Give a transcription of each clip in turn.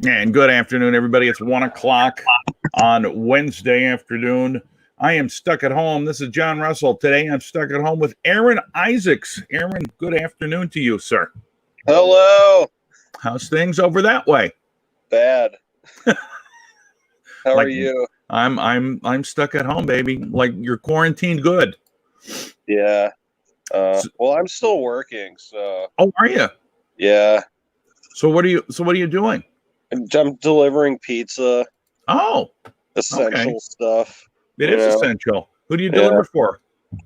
And good afternoon, everybody. It's 1 o'clock on Wednesday afternoon. I am stuck at home. This is John Russell. Today I'm stuck at home with Aaron Isaacs. Aaron, good afternoon to you, sir. Hello. How's things over that way? Bad. How are you? I'm stuck at home, baby. Like you're quarantined good. Yeah. Well, I'm still working, so. Oh, are you? Yeah. So what are you doing? I'm delivering pizza. Oh. Essential stuff. It is essential. Who do you deliver for?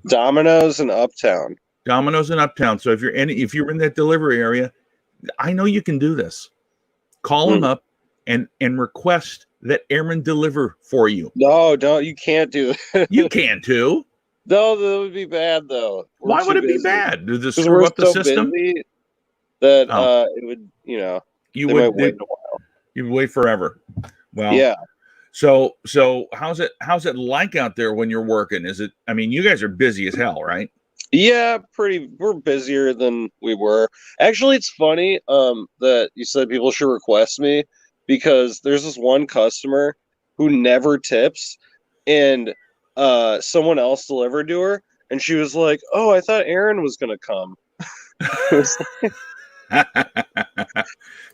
Domino's in Uptown. Domino's in Uptown. So if you're in that delivery area, I know you can do this. Call them up and request that Aaron deliver for you. No, don't. You can't do that. You can too. No, that would be bad though. Why would it be bad? Does this screw up the system? That it would, you would wait a while. You'd wait forever. Well, yeah. So how's it like out there when you're working? Is it? I mean, you guys are busy as hell, right? Yeah, we're busier than we were. Actually, it's funny that you said people should request me, because there's this one customer who never tips, and someone else delivered to her, and she was like, "Oh, I thought Aaron was gonna come."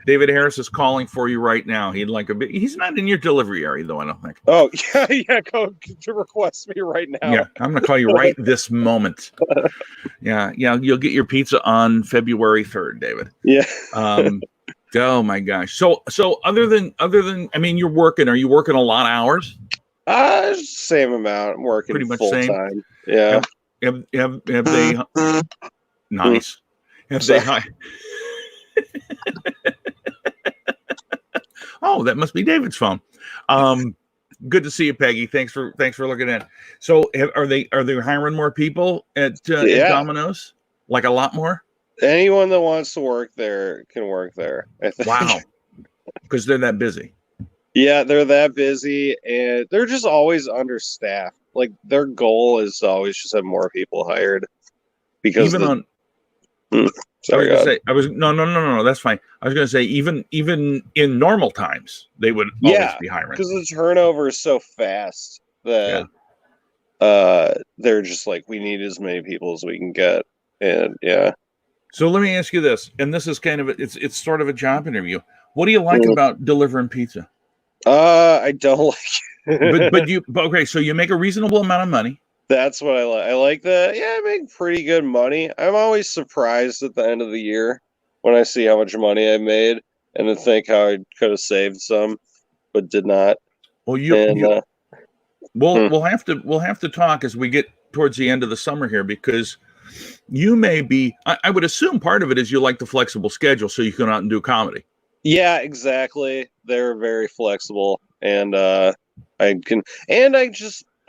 David Harris is calling for you right now. He's not in your delivery area though, I don't think. Oh yeah, go to request me right now. Yeah, I'm gonna call you right this moment. Yeah, you'll get your pizza on February 3rd, David. Yeah. Oh my gosh. So other than I mean, you're working. Are you working a lot of hours? Same amount. I'm working pretty much full same time. Yeah. Have they nice? Have they Oh, that must be David's phone. Good to see you, Peggy. Thanks for looking in. So, are they hiring more people at Domino's? Like a lot more? Anyone that wants to work there can work there, I think. Wow, because they're that busy. Yeah, they're that busy, and they're just always understaffed. Like their goal is to always just have more people hired. Because no, that's fine. I was going to say even in normal times they would always be hiring, because the turnover is so fast that they're just like, we need as many people as we can get, and yeah. So let me ask you this, and this is kind of it's sort of a job interview. What do you like about delivering pizza? I don't like it. but okay, so you make a reasonable amount of money. That's what I like. I like that. Yeah, I make pretty good money. I'm always surprised at the end of the year when I see how much money I made and to think how I could have saved some, but did not. Well, And we'll have to talk as we get towards the end of the summer here, because you may be. I would assume part of it is you like the flexible schedule, so you can go out and do comedy. yeah, exactly. They're very flexible, and I can, and I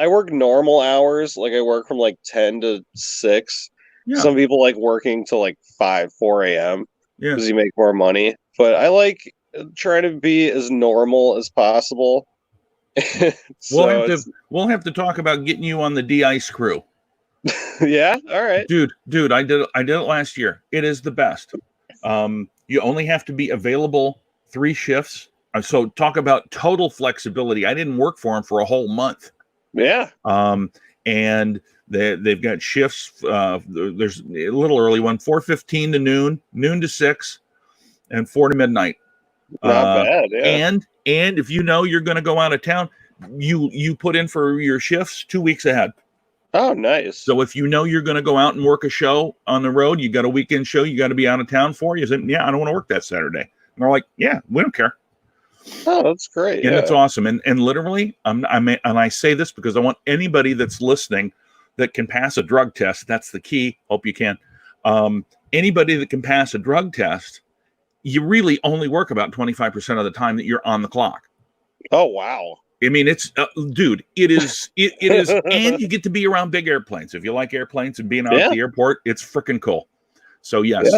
work normal hours. Like I work from like 10 to 6. Yeah, Some people like working till like 4 a.m. yeah. because you make more money. But I like trying to be as normal as possible. So We'll have to talk about getting you on the de-ice crew. yeah, all right. Dude, I did it last year. It is the best. You only have to be available 3 shifts. So talk about total flexibility. I didn't work for them for a whole month. Yeah. And they've got shifts. There's a little early one, 4:15 to noon to 6, and 4 to midnight. Not bad, yeah. And if you know you're going to go out of town, you put in for your shifts 2 weeks ahead. Oh, nice. So if you know you're going to go out and work a show on the road, you got a weekend show, you got to be out of town for. You say, yeah, I don't want to work that Saturday. And they're like, yeah, we don't care. Oh, that's great. And yeah. it's awesome. And literally, and I say this because I want anybody that's listening that can pass a drug test. That's the key. Hope you can. Anybody that can pass a drug test, you really only work about 25% of the time that you're on the clock. Oh, wow. I mean, it's dude, it is, and you get to be around big airplanes. If you like airplanes and being out at the airport, it's freaking cool. So yes,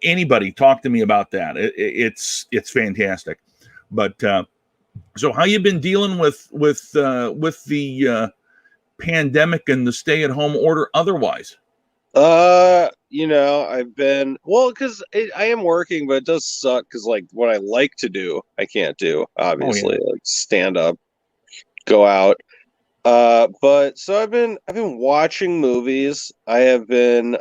anybody talk to me about that. It's fantastic. But so how you been dealing with the pandemic and the stay-at-home order otherwise? I've been because I am working, but it does suck because like what I like to do, I can't do, obviously, like stand up, go out. But so I've been watching movies. I have been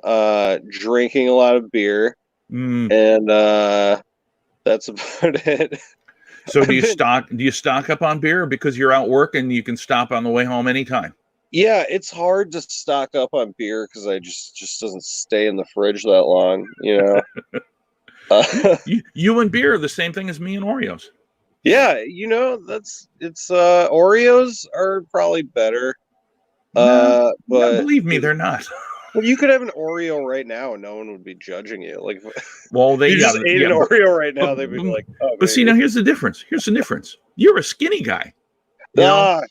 drinking a lot of beer, and that's about it. So do you stock up on beer because you're out work and you can stop on the way home anytime? Yeah, it's hard to stock up on beer because I just doesn't stay in the fridge that long, you know. You and beer are the same thing as me and Oreos. Yeah, Oreos are probably better. No, but believe me, they're not. Well, you could have an Oreo right now and no one would be judging you. Like, well, they you just ate an Oreo right now, they'd be like, oh, but see, now here's the difference. You're a skinny guy.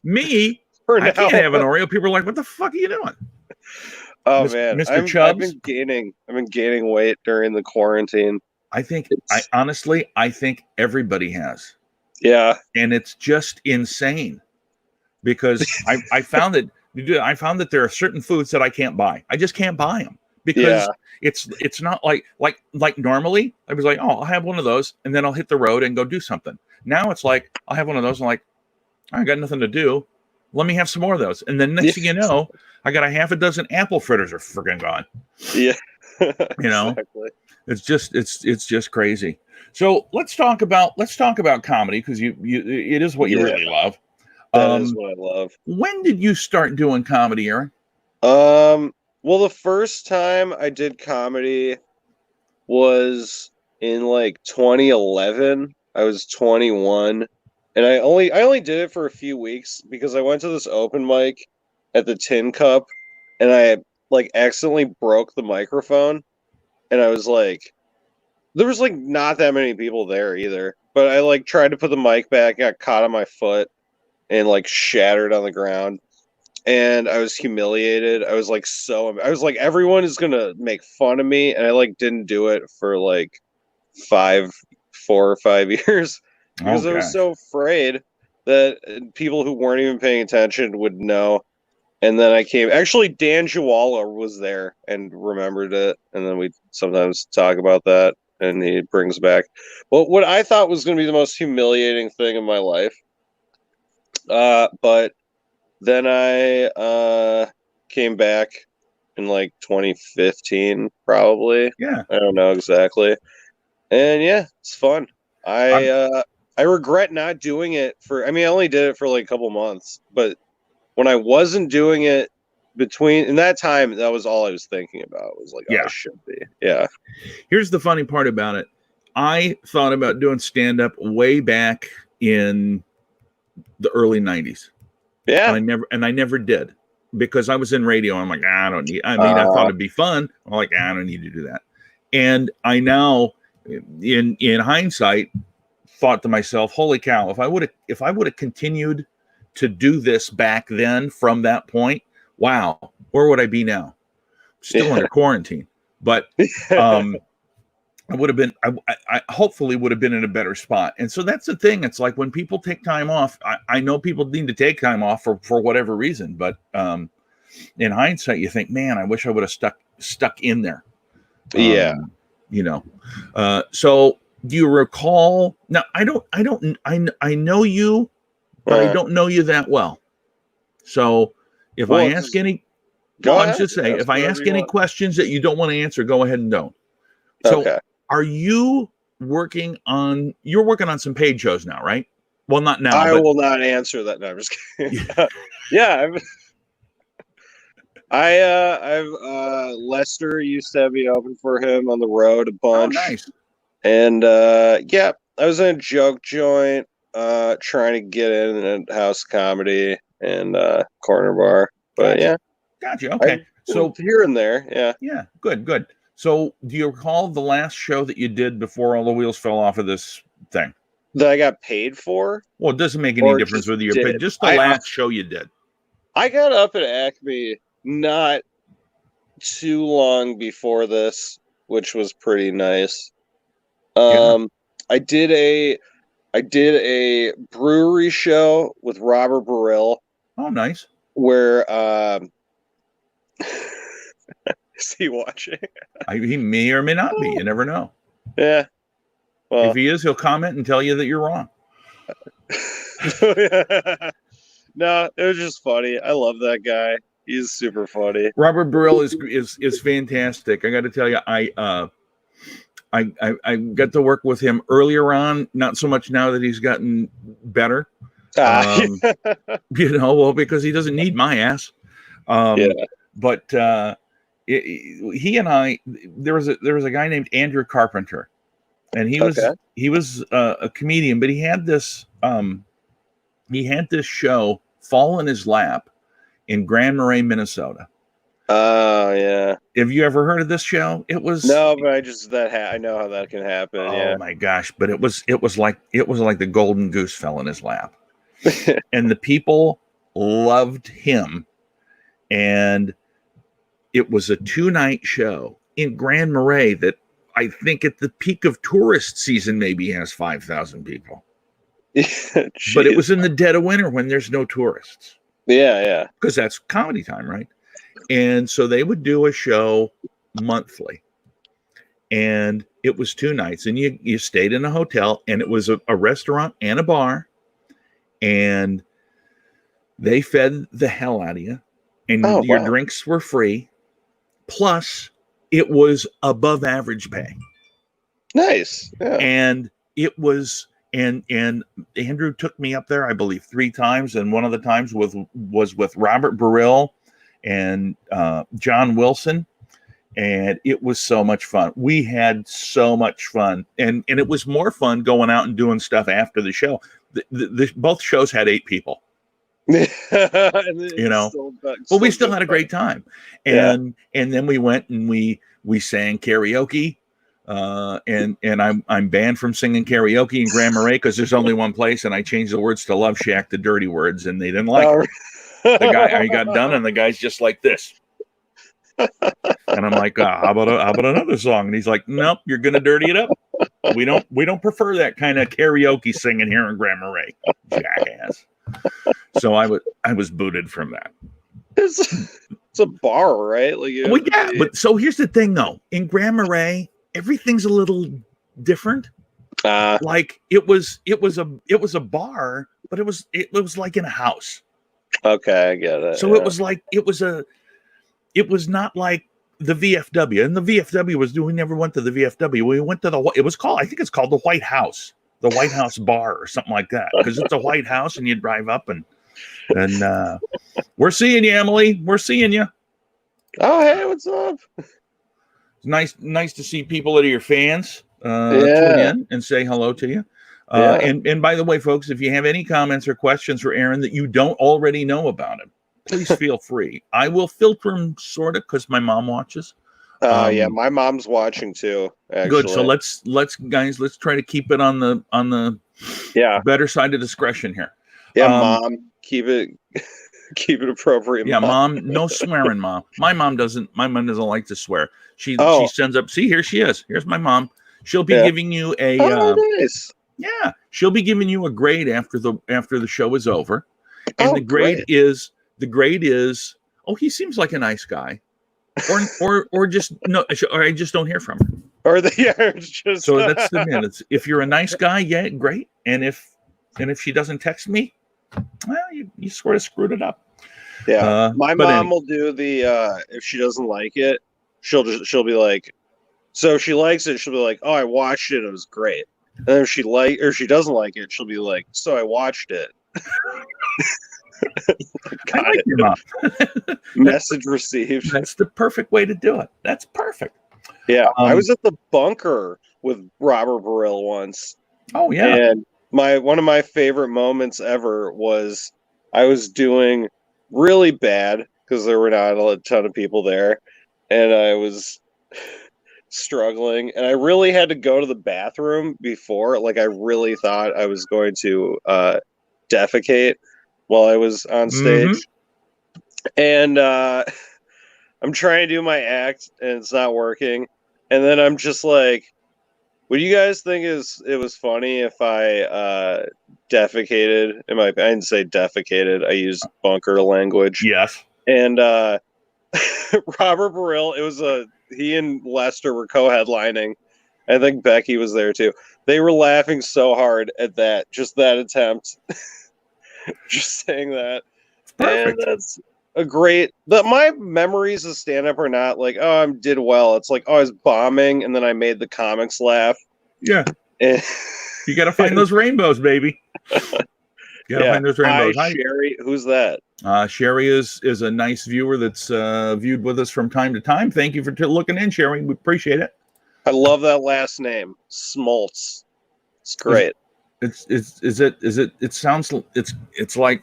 Me, I can't have an Oreo. People are like, "What the fuck are you doing?" Oh man, Mr. Chubbs. I've been gaining weight during the quarantine. I think everybody has. Yeah, and it's just insane because I found that there are certain foods that I can't buy. I just can't buy them because it's not like normally I was like, oh, I'll have one of those and then I'll hit the road and go do something. Now it's like I'll have one of those and I'm like, I got nothing to do. Let me have some more of those. And then next thing you know, I got a half a dozen apple fritters are freaking gone. Yeah. You know, exactly. It's just crazy. So let's talk about comedy because it is what you really love. That is what I love. When did you start doing comedy, Aaron? Well, the first time I did comedy was in like 2011. I was 21. And I only did it for a few weeks because I went to this open mic at the Tin Cup and I like accidentally broke the microphone and I was like, there was like not that many people there either, but I like tried to put the mic back, got caught on my foot and like shattered on the ground and I was humiliated. I was like everyone is going to make fun of me and I like didn't do it for like 4 or 5 years. Because I was so afraid that people who weren't even paying attention would know. And then actually, Dan Jawala was there and remembered it. And then we sometimes talk about that and he brings back what I thought was going to be the most humiliating thing in my life. But then I came back in like 2015, probably. Yeah. I don't know exactly. And yeah, it's fun. I regret not doing it I only did it for like a couple months, but when I wasn't doing it between in that time, that was all I was thinking about. Was like, oh, Yeah. I should be. Yeah. Here's the funny part about it. I thought about doing stand-up way back in the early 90s. Yeah. And I never did because I was in radio. I'm like, I don't need, I mean, I thought it'd be fun. I'm like, I don't need to do that. And I now, in hindsight, thought to myself, holy cow, if I would have continued to do this back then from that point, wow, where would I be now? Still under quarantine. But I would have been, I hopefully would have been in a better spot. And so that's the thing. It's like when people take time off, I know people need to take time off for whatever reason, but in hindsight, you think, man, I wish I would have stuck in there. Yeah. So do you recall? Now, I know you, but I don't know you that well. So if I ask any, I'm just saying, if I ask any questions that you don't want to answer, go ahead and don't. So okay. Are you working on? You're working on some paid shows now, right? Well, not now. I will not answer that. No, I'm just kidding. Yeah, I've Lester used to have me open for him on the road a bunch. Oh, nice. And yeah, I was in a joke joint, trying to get in a house comedy and corner bar. But yeah, gotcha. Okay, so here and there, yeah, good. So, do you recall the last show that you did before all the wheels fell off of this thing? That I got paid for? Well, it doesn't make any difference whether you're paid. Just the last show you did. I got up at Acme not too long before this, which was pretty nice. I did a brewery show with Robert Burrell. Oh, nice. Where is he watching? He may or may not be. You never know. Yeah. Well, if he is, he'll comment and tell you that you're wrong. No, it was just funny. I love that guy. He's super funny. Robert Burrell is fantastic. I got to tell you, I got to work with him earlier on. Not so much now that he's gotten better. Because he doesn't need my ass. But he and I, there was a guy named Andrew Carpenter, and he was a comedian, but he had this show fall in his lap in Grand Marais, Minnesota. Oh yeah. Have you ever heard of this show? It was no, but I know how that can happen. Oh my gosh! But it was like the golden goose fell in his lap, and the people loved him, and it was a 2-night show in Grand Marais that I think at the peak of tourist season maybe has 5,000 people. But it was in the dead of winter when there's no tourists. Yeah. Because that's comedy time, right? And so they would do a show monthly. And it was 2 nights. And you stayed in a hotel, and it was a restaurant and a bar. And they fed the hell out of you. And your drinks were free. Plus, it was above average pay. Nice. Yeah. And it was, and Andrew took me up there, I believe, 3 times. And one of the times was with Robert Burrell and John Wilson. And it was so much fun. We had so much fun. And it was more fun going out and doing stuff after the show. Both shows had 8 people. But we still had a great time. And then we went and we sang karaoke. And I'm banned from singing karaoke in Grand Marais because there's only one place, and I changed the words to Love Shack to dirty words, and they didn't like it. The guy, I got done, and the guy's just like this. And I'm like, how about another song? And he's like, nope, you're gonna dirty it up. We don't prefer that kind of karaoke singing here in Grand Marais, jackass. So I was booted from that. It's a bar, right? But so here's the thing, though. In Grand Marais, everything's a little different. Like it was a bar, but it was like in a house. Okay, I get it. So it was not like the VFW, and the VFW we never went to the VFW. We went to I think it's called the White House Bar or something like that, because it's a White House, and you drive up and And we're seeing you, Emily. We're seeing you. Oh, hey, what's up? Nice to see people that are your fans tune Yeah. in and say hello to you. Yeah. And by the way, folks, if you have any comments or questions for Aaron that you don't already know about him, please feel free. I will filter them sort of because my mom watches. Yeah, my mom's watching too. Actually, Good. So let's try to keep it on the yeah, better side of discretion here. yeah, mom, keep it appropriate. Yeah, mom, no swearing, mom. My mom doesn't like to swear. She Oh. sends up. See, here she is. Here's my mom. She'll be Yeah. giving you a. Nice. Yeah, she'll be giving you a grade after the show is over, and Oh, the grade great. is. Oh, he seems like a nice guy, or just no, or I just don't hear from her. Or it's just So that's the minutes. If you're a nice guy, yeah, great. And if she doesn't text me, well, you sort of screwed it up. Yeah, my mom will do the if she doesn't like it, she'll be like, so if she likes it, she'll be like, oh, I watched it, it was great. And if she doesn't like it, she'll be like, so I watched it. I like your mom. Message received. That's the perfect way to do it. That's perfect. Yeah, I was at the bunker with Robert Burrell once. Oh yeah, and one of my favorite moments ever was I was doing really bad because there were not a ton of people there, and I was struggling, and I really had to go to the bathroom before. Like, I really thought I was going to defecate while I was on stage, and I'm trying to do my act, and it's not working. And then I'm just like, would you guys think it was funny if I defecated? I didn't say defecated. I used bunker language. Yes. And Robert Burrell, he and Lester were co-headlining. I think Becky was there too. They were laughing so hard at that attempt. Just saying that. Perfect. And that's a great. My memories of stand-up are not like, oh, I did well. It's like, oh, I was bombing, and then I made the comics laugh. Yeah. And, you got to find those rainbows, baby. You got to find those rainbows. Hi, Sherry. Who's that? Sherry is a nice viewer that's viewed with us from time to time. Thank you for looking in, Sherry. We appreciate it. I love that last name, Smoltz. It's great. It sounds like.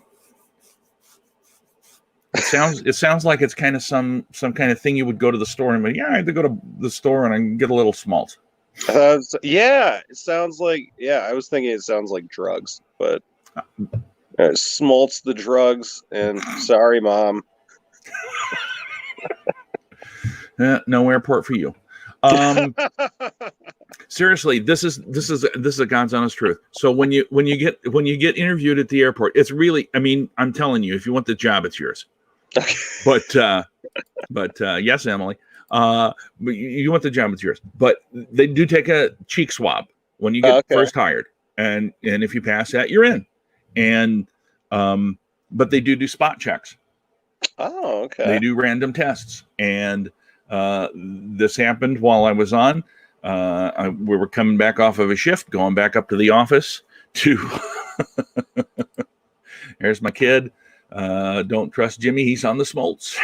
It sounds like it's kind of some kind of thing you would go to the store and I had to go to the store and I can get a little smalt. Yeah, it sounds like. Yeah, I was thinking it sounds like drugs, but smolt's the drugs. And sorry, Mom. No airport for you. Seriously, this is a God's honest truth. So when you get interviewed at the airport, it's really, I mean, I'm telling you, if you want the job, it's yours. Okay. But yes, Emily, but you want the job, it's yours. But they do take a cheek swab when you get first hired, and if you pass that, you're in. And but they do spot checks. Oh, okay. They do random tests, and this happened while I was on. We were coming back off of a shift, going back up to the office to. Here's my kid. Don't trust Jimmy. He's on the smolts.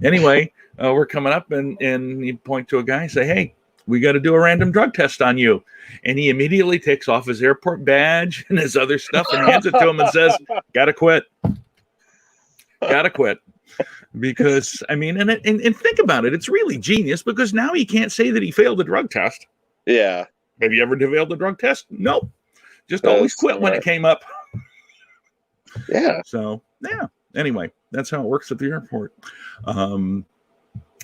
Anyway, we're coming up and you point to a guy and say, hey, we got to do a random drug test on you. And he immediately takes off his airport badge and his other stuff and hands it to him and says, gotta quit. Because, I mean, and think about it. It's really genius because now he can't say that he failed the drug test. Yeah. Have you ever failed the drug test? Nope. Just always quit when it came up. Yeah. So, yeah. Anyway, that's how it works at the airport. Oh,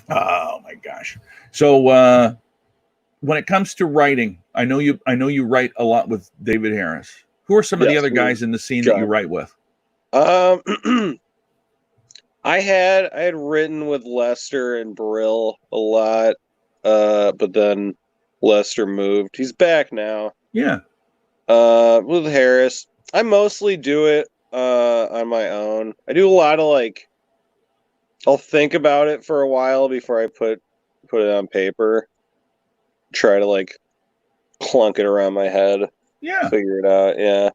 my gosh. So, when it comes to writing, I know you write a lot with David Harris. Who are some of the other guys in the scene that you write with? I had written with Lester and Brill a lot, but then Lester moved. He's back now. Yeah. With Harris, I mostly do it on my own. I do a lot of I'll think about it for a while before I put it on paper. Try to clunk it around my head. Yeah. figure it out. Yeah,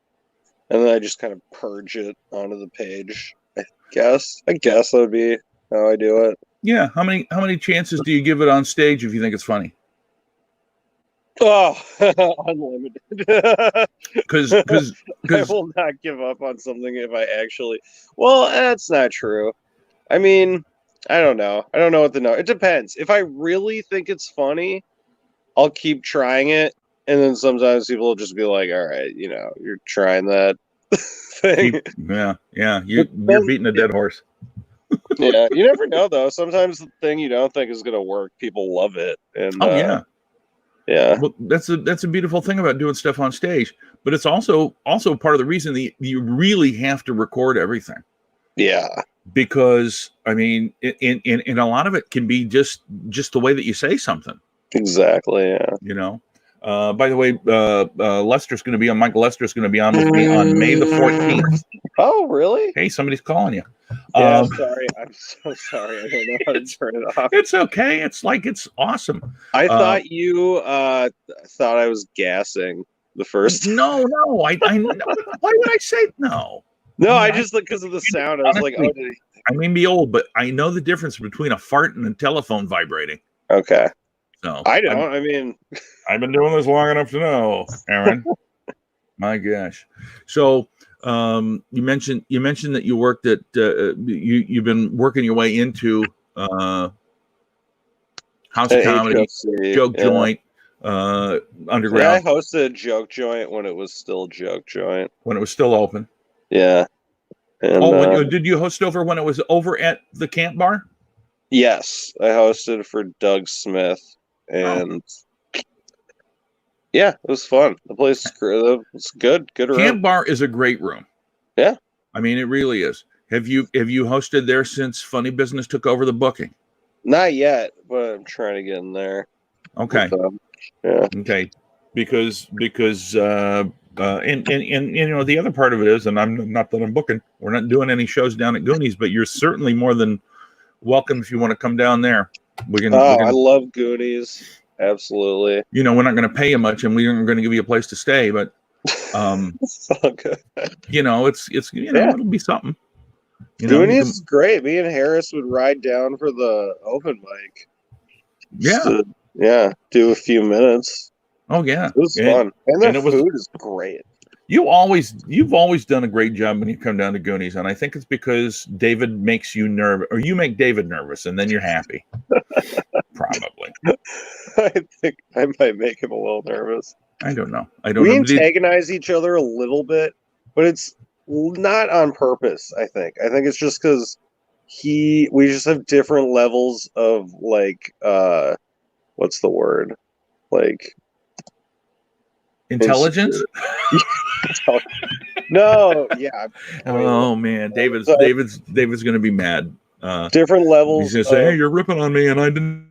and then I just kind of purge it onto the page. I guess that would be how I do it. Yeah. How many chances do you give it on stage if you think it's funny? Oh, unlimited. Because I will not give up on something if I actually. Well, that's not true. I mean, I don't know. I don't know what the It depends. If I really think it's funny, I'll keep trying it, and then sometimes people will just be like, "All right, you're trying that thing." yeah. You're beating a dead horse. Yeah, you never know though. Sometimes the thing you don't think is gonna work, people love it, and Oh yeah. yeah. Well, that's a beautiful thing about doing stuff on stage, but it's also part of the reason that you really have to record everything. Yeah. Because I mean, in a lot of it can be just the way that you say something. Exactly. Yeah. By the way, Lester's going to be on. Michael Lester's going to be on with me on May the 14th. Oh, really? Hey, somebody's calling you. Yeah. Sorry. I'm so sorry. I don't know how to turn it off. It's okay. It's awesome. I thought you thought I was gassing the first. No. Why would I say no? No, I just because of the sound. I was like, oh, did he? I may be old, but I know the difference between a fart and a telephone vibrating. Okay. So I don't. I've been doing this long enough to know, Aaron. My gosh. So you mentioned that you worked at you've been working your way into House of Comedy, HFC, Joke Joint, Underground. Yeah, I hosted Joke Joint when it was still Joke Joint. When it was still open. Yeah. And, did you host over when it was over at the Camp Bar? Yes, I hosted for Doug Smith, and yeah, it was fun. The place is great. It's good. Good room. Camp Bar is a great room. Yeah. I mean, it really is. Have you hosted there since Funny Business took over the booking? Not yet, but I'm trying to get in there. Okay. Yeah. Okay. Because and the other part of it is, and I'm not that I'm booking, we're not doing any shows down at Goonies, but you're certainly more than welcome if you want to come down there. I love Goonies. Absolutely. We're not going to pay you much, and we aren't going to give you a place to stay, but it's all good. It's it'll be something. Goonies is great. Me and Harris would ride down for the open mic. Yeah. Do a few minutes. Oh yeah. It was fun. And their food is great. You've always done a great job when you come down to Goonies, and I think it's because David makes you nervous, or you make David nervous, and then you're happy. Probably. I think I might make him a little nervous. I don't know. We antagonize each other a little bit, but it's not on purpose. I think it's just because we just have different levels of what's the word? Intelligence? No, yeah. Oh man, David's going to be mad. Different levels. He's going to say, "Hey, you're ripping on me," and I didn't.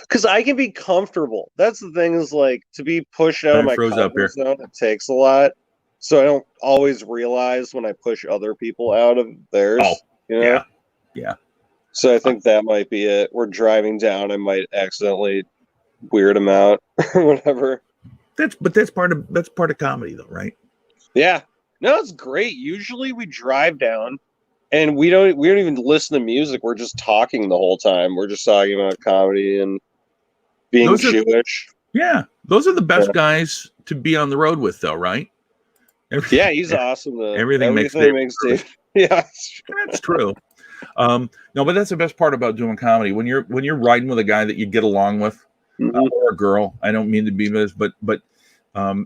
Because I can be comfortable. That's the thing. Is to be pushed out of my comfort zone. It takes a lot, so I don't always realize when I push other people out of theirs. Yeah. So I think that might be it. We're driving down. I might accidentally weird them out or whatever. That's part of comedy, though, right? Yeah. No, it's great. Usually we drive down and we don't even listen to music. We're just talking the whole time. We're just talking about comedy and being Jewish. Yeah. Those are the best guys to be on the road with, though, right? He's awesome. Everything makes Dave. Yeah. That's true. No, but that's the best part about doing comedy. When you're riding with a guy that you get along with, or a girl. I don't mean to be this, but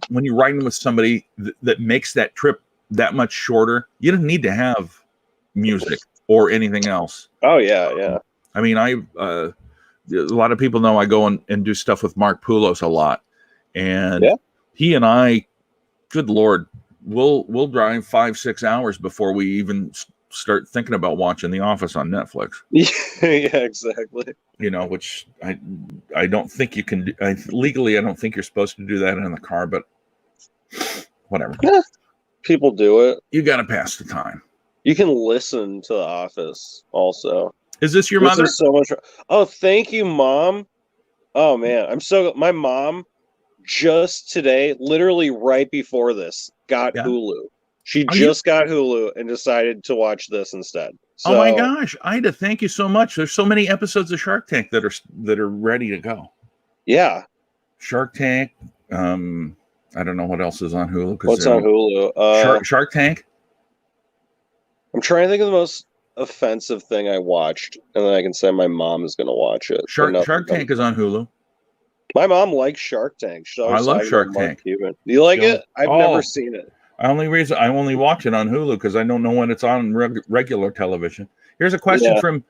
when you're riding with somebody that makes that trip that much shorter, you don't need to have music or anything else. Oh yeah. I mean, a lot of people know I go and do stuff with Mark Poulos a lot, and he and I, good Lord, we'll drive 5-6 hours before we even start thinking about watching The Office on Netflix. Yeah, exactly. Which I don't think you can do. Legally, I don't think you're supposed to do that in the car, but whatever. Yeah, people do it. You got to pass the time. You can listen to The Office also. Is this your mother? So much. Oh, thank you, Mom. Oh man, my mom just today, literally right before this, got Yeah. Hulu. She Are you- just got Hulu and decided to watch this instead. So, Oh my gosh, Ida, thank you so much. There's so many episodes of Shark Tank that are ready to go. yeah. Shark Tank. I don't know what else is on Hulu. What's on Hulu? Shark Tank. I'm trying to think of the most offensive thing I watched, and then I can say my mom is going to watch it. Shark Tank is on Hulu. My mom likes Shark Tank. She's always I love talking Shark about Mark Tank. Cuban. Do you like She it? I've never seen it. I only watch it on Hulu because I don't know when it's on regular television. Here's a question from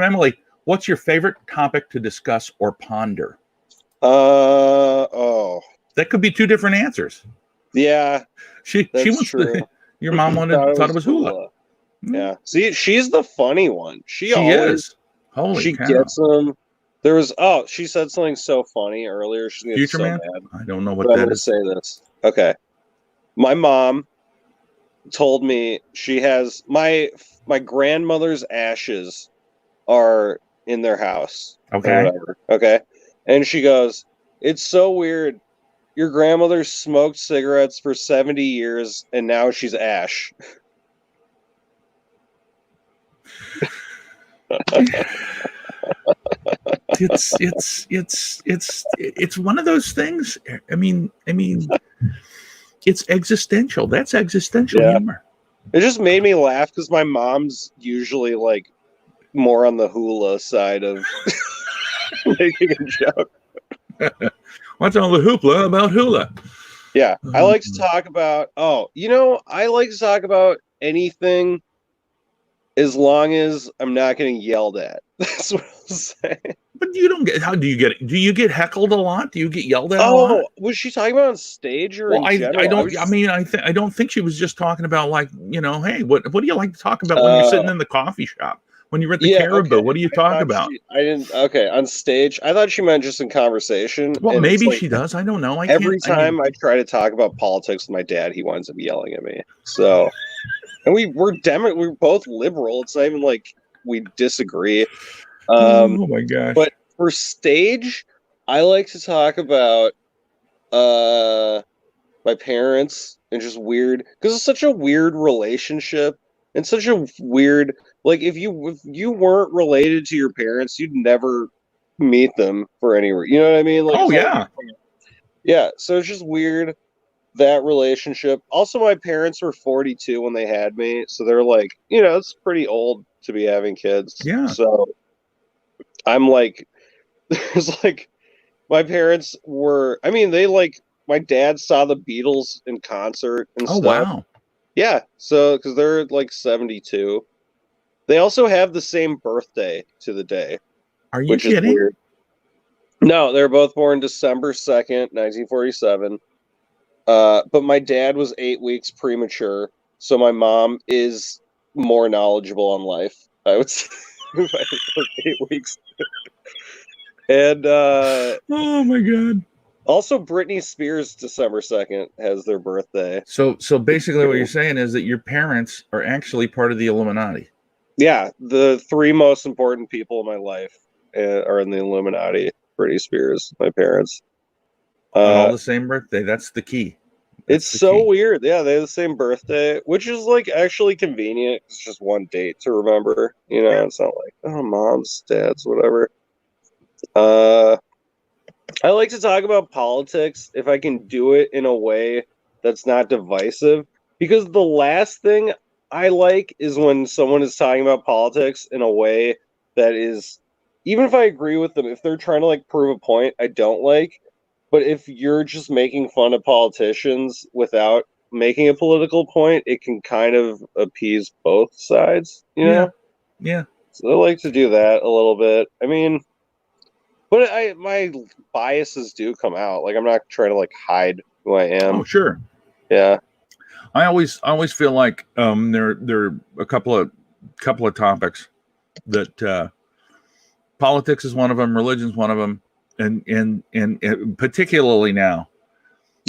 Emily. What's your favorite topic to discuss or ponder? That could be two different answers. Yeah, she wants true. Your mom thought it was hula. Yeah. See, she's the funny one. She always is. Holy she cow. gets them. There was she said something so funny earlier. She's gonna Future get so Man? mad. I don't know what But that I'm gonna is. say this. Okay. My mom told me she has my grandmother's ashes are in their house. Okay. Okay. And she goes, "It's so weird. Your grandmother smoked cigarettes for 70 years and now she's ash." It's one of those things. I mean, it's existential. That's existential humor. It just made me laugh because my mom's usually like more on the hula side of making a joke. What's all the hoopla about hula? Yeah, I like to talk about. I like to talk about anything as long as I'm not getting yelled at. That's what I'm saying. But you don't get. How do you get it? Do you get heckled a lot? Do you get yelled at a lot? Oh, was she talking about on stage or in general? I don't think she was just talking about like, hey, what do you like to talk about when you're sitting in the coffee shop? When you're at the Caribou, okay. What do you talk about? I didn't. Okay, on stage. I thought she meant just in conversation. Well, maybe she does. I don't know. Every time I try to talk about politics with my dad, he winds up yelling at me. So, and we're both liberal. It's not even like we disagree. Oh my gosh! But for stage, I like to talk about my parents and just weird because it's such a weird relationship and such a weird. Like if you weren't related to your parents, you'd never meet them for any reason. You know what I mean? Like, yeah. So it's just weird, that relationship. Also, my parents were 42 when they had me, so they're like, it's pretty old to be having kids. Yeah. So I'm like, there's like, my parents were. I mean, my dad saw the Beatles in concert and stuff. Oh wow. Yeah. So because they're like 72. They also have the same birthday to the day. Are you kidding? Is weird. No, they're both born December 2nd, 1947. But my dad was 8 weeks premature, so my mom is more knowledgeable on life. I would say 8 weeks. And oh my god. Also, Britney Spears, December 2nd, has their birthday. So basically what you're saying is that your parents are actually part of the Illuminati. Yeah, the three most important people in my life are in the Illuminati. Britney Spears, my parents. All the same birthday. That's the key. It's so weird. Yeah, they have the same birthday, which is like actually convenient. It's just one date to remember. It's not like, mom's, dad's, whatever. I like to talk about politics if I can do it in a way that's not divisive, because the last thing I like is when someone is talking about politics in a way that is, even if I agree with them, if they're trying to like prove a point I don't like, but if you're just making fun of politicians without making a political point, it can kind of appease both sides, Yeah. So I like to do that a little bit. I mean, but my biases do come out. Like I'm not trying to like hide who I am. Oh, sure. Yeah. I always feel like there are a couple of topics that politics is one of them, religion's one of them, and particularly now,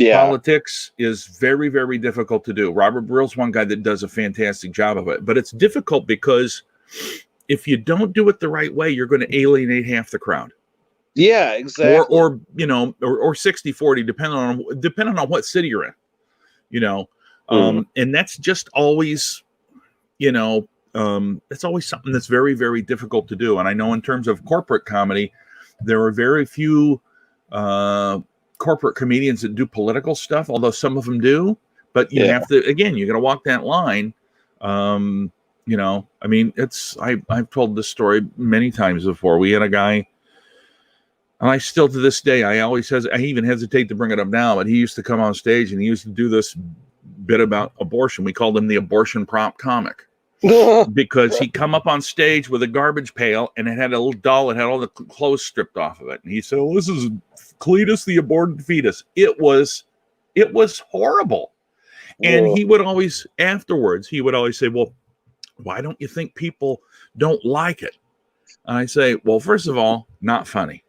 politics is very, very difficult to do. Robert Brill's one guy that does a fantastic job of it, but it's difficult because if you don't do it the right way, you're going to alienate half the crowd. Yeah, exactly. or you know, or 60-40, depending on what city you're in, you know. And that's just always, you know, it's always something that's very, very difficult to do. And I know in terms of corporate comedy, there are very few corporate comedians that do political stuff, although some of them do. But you have to, again, you got to walk that line. You know, I mean, I've told this story many times before. We had a guy, and I still to this day, I even hesitate to bring it up now, but he used to come on stage and he used to do this bit about abortion. We called him the abortion prop comic. Because he'd come up on stage with a garbage pail and it had a little doll that had all the clothes stripped off of it. And he said, well, this is Cletus the aborted fetus. It was horrible. And he would always, afterwards, he would always say, well, why don't you think people don't like it? And I say, well, first of all, not funny.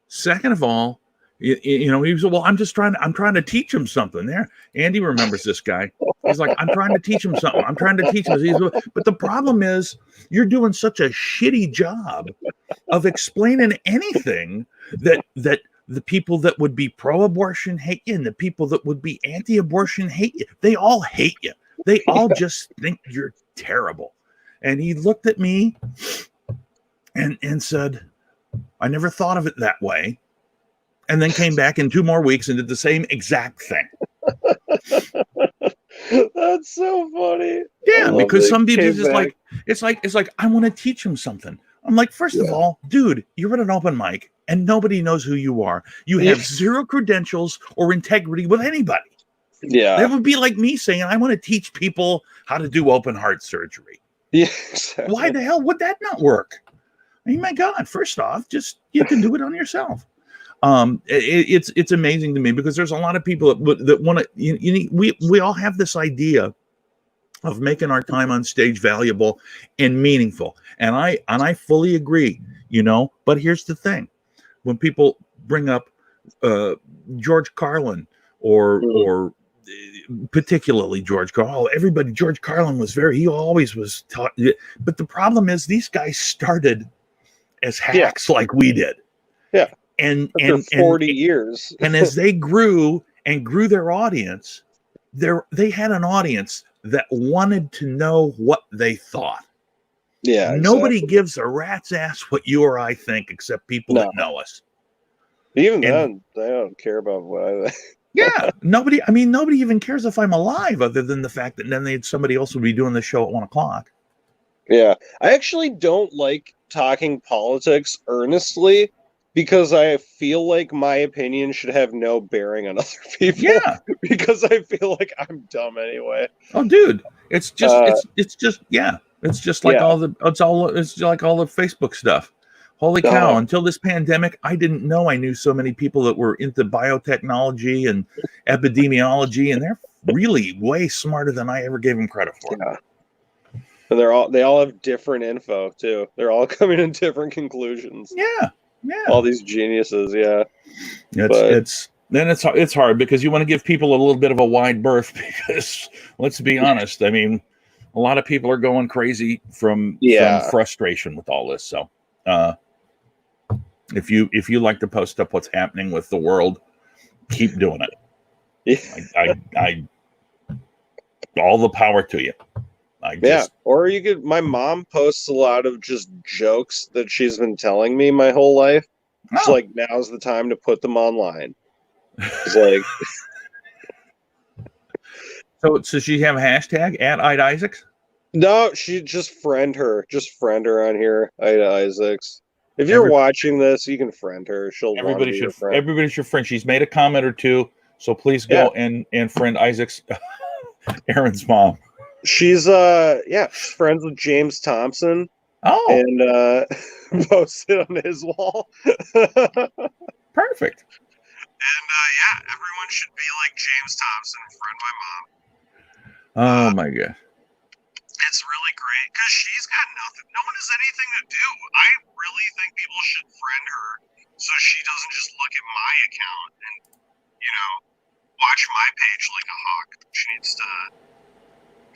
Second of all, you know, he was, well, I'm trying to teach him something there. Andy remembers this guy. He's like, I'm trying to teach him something. I'm trying to teach him. But the problem is you're doing such a shitty job of explaining anything that the people that would be pro-abortion hate you and the people that would be anti-abortion hate you. They all hate you. They all just think you're terrible. And he looked at me and said, I never thought of it that way. And then came back in 2 more weeks and did the same exact thing. That's so funny. Yeah, because some people just like, it's like, I want to teach him something. I'm like, first of all, dude, you're at an open mic and nobody knows who you are. You have zero credentials or integrity with anybody. Yeah. That would be like me saying, I want to teach people how to do open heart surgery. Yeah. Exactly. Why the hell would that not work? I mean, my God, first off, just, you can do it on yourself. It's amazing to me because there's a lot of people that want to, we all have this idea of making our time on stage valuable and meaningful. And I fully agree, you know, but here's the thing. When people bring up George Carlin or particularly George Carlin, George Carlin he always was taught. But the problem is these guys started as hacks like we did. Yeah. And 40 years. And as they grew their audience, they had an audience that wanted to know what they thought. Yeah. Nobody gives a rat's ass what you or I think except people that know us. Even then, they don't care about what I think. Yeah. Nobody even cares if I'm alive other than the fact that then somebody else would be doing the show at 1:00. Yeah. I actually don't like talking politics earnestly because I feel like my opinion should have no bearing on other people. Yeah. Because I feel like I'm dumb anyway. Oh, dude. It's just it's just like all the Facebook stuff. Holy cow, until this pandemic, I didn't know I knew so many people that were into biotechnology and epidemiology, and they're really way smarter than I ever gave them credit for. Yeah. And they all have different info too. They're all coming to different conclusions. Yeah. Yeah. All these geniuses, yeah. It's hard because you want to give people a little bit of a wide berth because let's be honest, I mean, a lot of people are going crazy from frustration with all this. So if you like to post up what's happening with the world, keep doing it. Yeah. I all the power to you. Or you could. My mom posts a lot of just jokes that she's been telling me my whole life. It's like now's the time to put them online. It's like. So she have a hashtag @IdaIsaacs? No, she just friend her on here, Ida Isaacs. If you're watching this, you can friend her. Everybody's your friend. She's made a comment or two, so please go and friend Isaacs, Aaron's mom. She's she's friends with James Thompson. Oh, and posted on his wall. Perfect. And everyone should be like James Thompson and friend my mom. Oh my God. It's really great because she's got nothing. No one has anything to do. I really think people should friend her so she doesn't just look at my account and, watch my page like a hawk. She needs to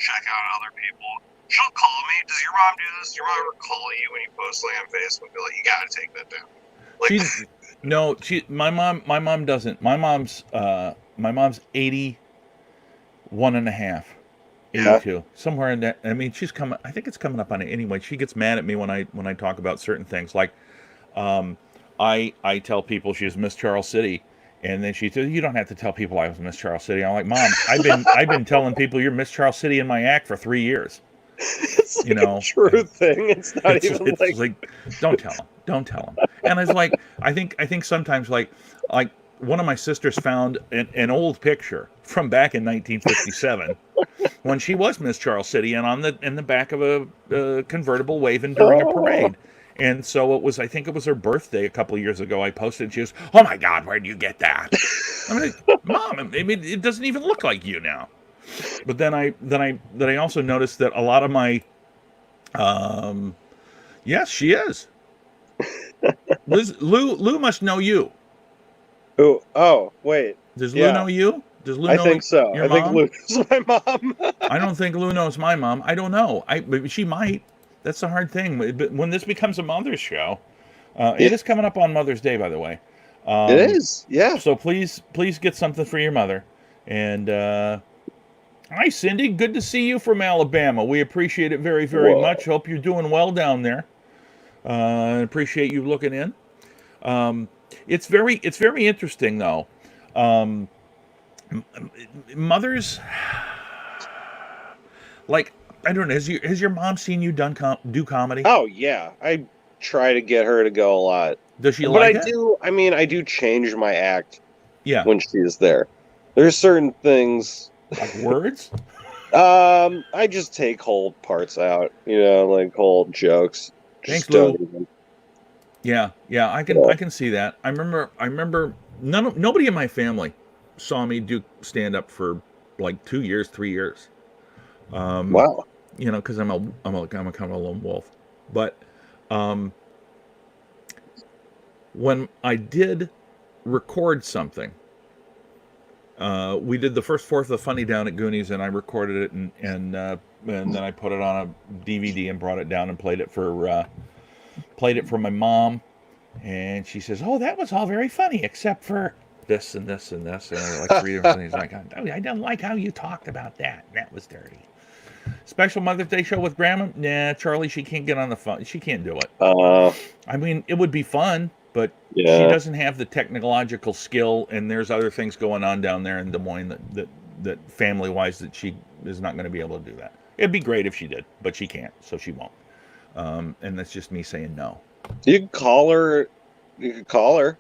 check out other people. She'll call me. Does your mom do this? Does your mom ever call you when you post something on Facebook? Be like, you got to take that down. She no, she my mom doesn't. My mom's 81 and a half. Yeah. 82, somewhere in that. I mean, she's coming. I think it's coming up on it anyway. She gets mad at me when I talk about certain things. Like, um, I tell people she's Miss Charles City, and then she says, "You don't have to tell people I was Miss Charles City." I'm like, "Mom, I've been telling people you're Miss Charles City in my act for 3 years." It's like You know, a true thing. It's not it's even like, don't tell them. And it's like, I think sometimes like one of my sisters found an old picture from back in 1957 when she was Miss Charles City and in the back of a convertible waving during a parade. And so I think it was her birthday a couple of years ago. I posted, and she goes, "Oh my God, where do you get that?" I'm like, "Mom, I mean, it doesn't even look like you now." But then I also noticed that a lot of my, yes, she is. Lou must know you. Oh, wait. Does Lou Yeah, know you? Does Lou I know think so. your I think mom? Luke's my mom. I don't think Lou knows my mom. I don't know. But she might. That's the hard thing. But when this becomes a Mother's show, it Yeah, is coming up on Mother's Day, by the way. it Um, is. Yeah. so please get something for your mother. And hi, Cindy. Good to see you from Alabama. We appreciate it very, very Whoa. much. Hope you're doing well down there. Appreciate you looking in. Um, it's very interesting though. Um, mothers, like, I don't know. Has your mom seen you do comedy? Oh yeah. I try to get her to go a lot. Does she But like it? I do change my act Yeah, when she's there. There's certain things like words. I just take whole parts out, like whole jokes. Thanks, Just don't Lou. even. Yeah. I can see that. I remember nobody in my family saw me do stand up for like 2 years, 3 years. Um, Wow. because I'm a kind of a lone wolf. But um, when I did record something, we did the first fourth of Funny down at Goonies, and I recorded it, and then I put it on a DVD and brought it down and played it for my mom, and she says, "Oh, that was all very funny, except for this and this and this," and like three different things. Like, I don't like how you talked about that. That was dirty. Special Mother's Day show with Grandma? Nah, Charlie, she can't get on the phone. She can't do it. Uh, I mean, it would be fun, but she yeah. doesn't have the technological skill, and there's other things going on down there in Des Moines that family-wise that she is not going to be able to do that. It'd be great if she did, but she can't, so she won't. And that's just me saying no. You can call her. You can call her.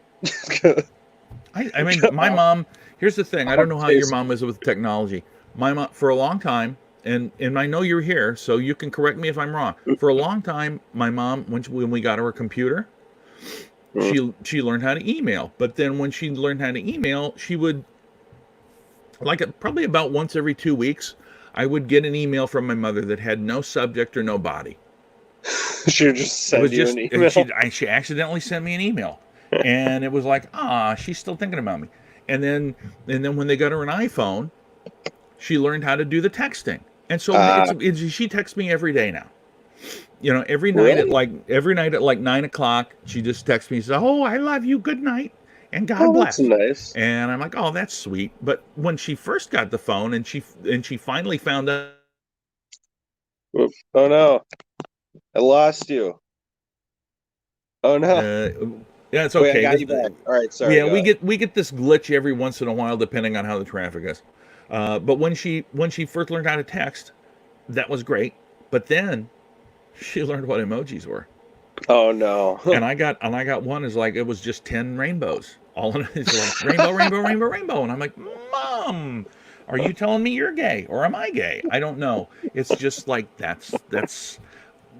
I mean, my mom. Here's the thing. I don't know how your mom is with technology. My mom, for a long time, and I know you're here, so you can correct me if I'm wrong. For a long time, my mom, when we got her a computer, she learned how to email. But then when she learned how to email, she would, probably about once every 2 weeks, I would get an email from my mother that had no subject or no body. She would just send you an email. She accidentally sent me an email, and it was like, she's still thinking about me. And then when they got her an iPhone, she learned how to do the texting, and so she texts me every day now. Every night Really? at like 9 o'clock, she just texts me and says, "Oh, I love you. Good night, and God bless." That's nice. And I'm like, "Oh, that's sweet." But when she first got the phone and she finally found out. Oh no, I lost you. Oh no. Yeah, it's Wait, okay. I got you back. All right, sorry. Yeah, we get this glitch every once in a while, depending on how the traffic is. But when she first learned how to text, that was great. But then she learned what emojis were. Oh no. And I got one is like, it was just 10 rainbows. All in it's like rainbow. And I'm like, "Mom, are you telling me you're gay or am I gay? I don't know." It's just like that's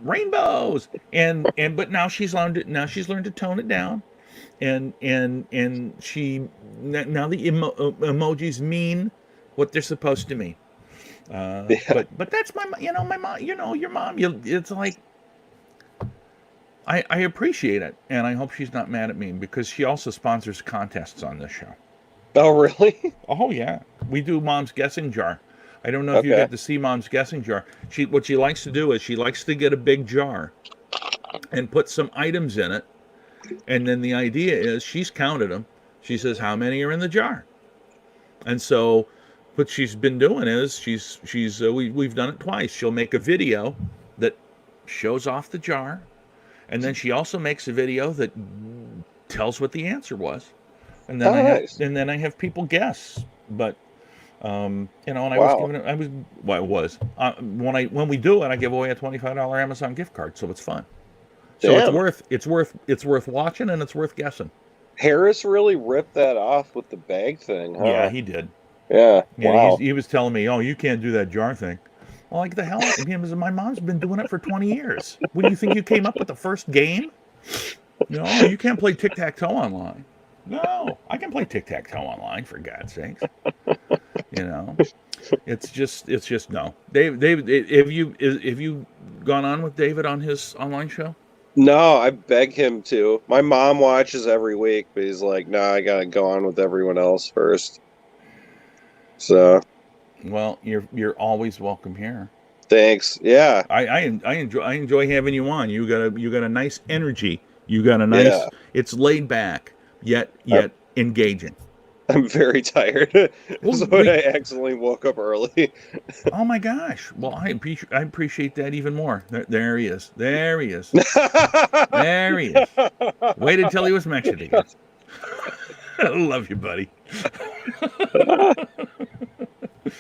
rainbows. But now she's learned to tone it down. And she now the emojis mean what they're supposed to mean. Yeah. But that's my mom, your mom, it's like, I appreciate it, and I hope she's not mad at me, because she also sponsors contests on this show. Oh really? Oh yeah, we do Mom's Guessing Jar. I don't know if you Okay. get to see Mom's Guessing Jar. What she likes to do is she likes to get a big jar and put some items in it And then the idea is she's counted them. She says, how many are in the jar? And so what she's been doing is we've done it twice. She'll make a video that shows off the jar, and then she also makes a video that tells what the answer was. And then I have people guess. But and I was giving when we do it, I give away a $25 Amazon gift card, so it's fun. So it's worth watching, and it's worth guessing. Harris really ripped that off with the bag thing, huh? Yeah, he did. Yeah. Wow. He was telling me, "Oh, you can't do that jar thing." Well, like the hell, my mom's been doing it for 20 years. What do you think you came up with the first game? No, you can't play tic-tac-toe online. No, I can play tic-tac-toe online, for God's sakes. It's just no. Dave, have you gone on with David on his online show? No, I beg him to. My mom watches every week, but he's like, "No, I gotta go on with everyone else first." So, well, you're always welcome here. Thanks. Yeah, I enjoy having you on. You got a nice energy. You got a nice. It's laid back yet engaging. I'm very tired. I accidentally woke up early. Oh my gosh! Well, I appreciate that even more. There he is. There he is. There he is. Wait until he was mentioned again. I love you, buddy.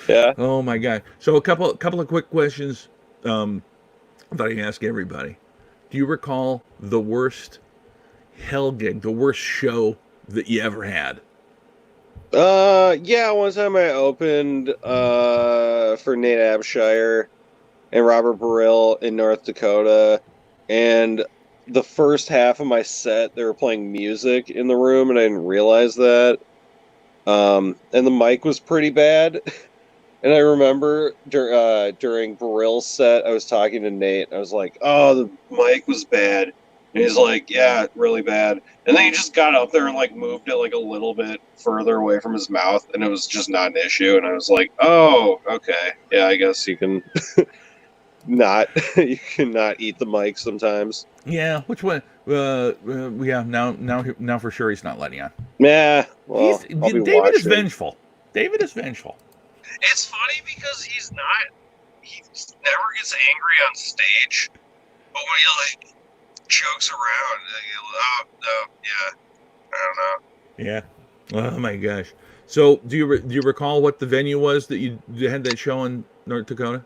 Yeah. Oh my God. So a couple of quick questions that I ask everybody. Do you recall the worst hell gig, the worst show that you ever had? Yeah, one time I opened for Nate Abshire and Robert Burrill in North Dakota, and the first half of my set they were playing music in the room, and I didn't realize that. And the mic was pretty bad. And I remember during Burrill's set, I was talking to Nate. I was like, "Oh, the mic was bad." And he's like, "Yeah, really bad." And then he just got up there and like moved it like a little bit further away from his mouth, and it was just not an issue. And I was like, "Oh, okay, yeah, I guess you can not eat the mic sometimes." Yeah, which one? Yeah, now for sure he's not letting on. Yeah, well, David is vengeful. David is vengeful. It's funny because he never gets angry on stage, but when he like jokes around, oh no, yeah, I don't know. Yeah. Oh my gosh. So do you recall what the venue was that you had that show in North Dakota?